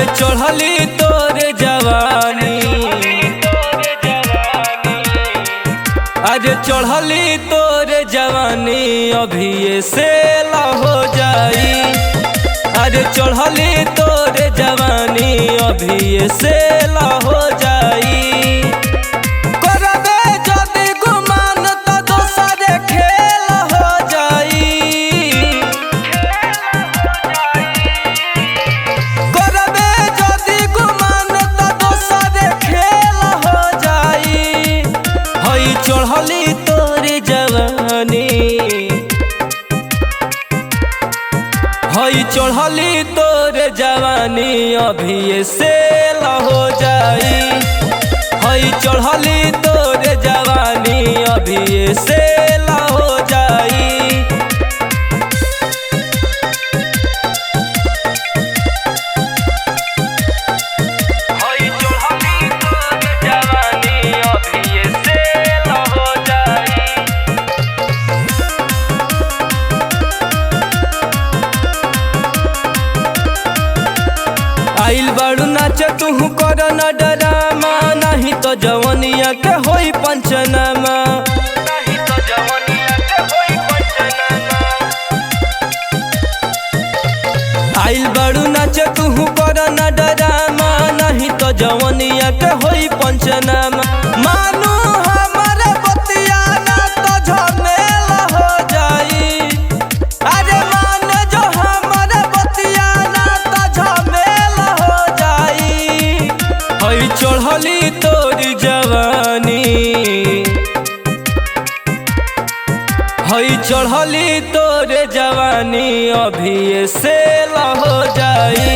चढ़ली तोर जवानी, आज चढ़ली तोर जवानी अभी से ला हो जाई। आज चढ़ली तोर जवानी अभी से ला हो जाई। चढ़ली तोर जवानी, हई चढ़ली तोर जवानी अभी से ला हो जाई। हई चढ़ली तोर जवानी अभी से ला हो जाई। आइल बाड़ू नाच तू कर न डरामा, नहीं तो जवनिया के होई पंचनामा। आइल बाड़ू नाच तू कर न डरामा, नहीं तो जवनिया के होई पंचनामा। मानू हमारे बतिया ना तो झमेला हो जाई। अरे मान जो हमारे बतिया ना तो झमेला हो जाई। हई चढ़ली तोर जवानी, हई चढ़ली तोर जवानी अभी से ला हो जाई।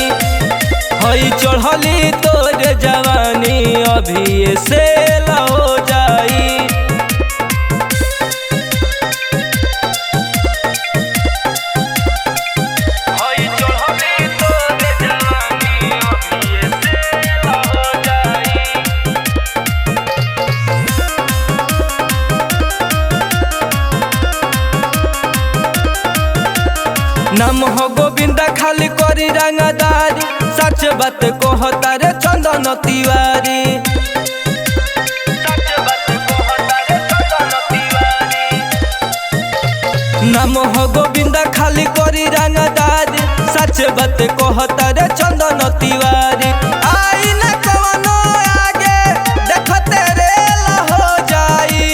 हई चढ़ली तोर जवानी अभी से ला हो जाई। नाम हो गोविंदा खाली करी रंगदारी, सच बात कहता रे चंदन तिवारी। नाम हो गोविंदा खाली करी रंगदारी, सच बात कहता रे चंदन तिवारी। आई न कवनो आगे देखते रे ला हो जाई।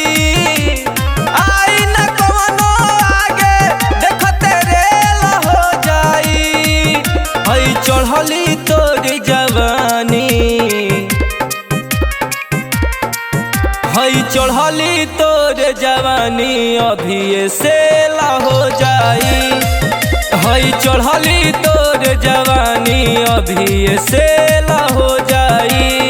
आई न कवनो आगे देखते रे ला हो जाई। हई चढ़ली तोर जवानी, हई चढ़ली तोर जवानी अभी से ला हो जाई। हई चढ़ली तोर जवानी अभी से ला हो जाई।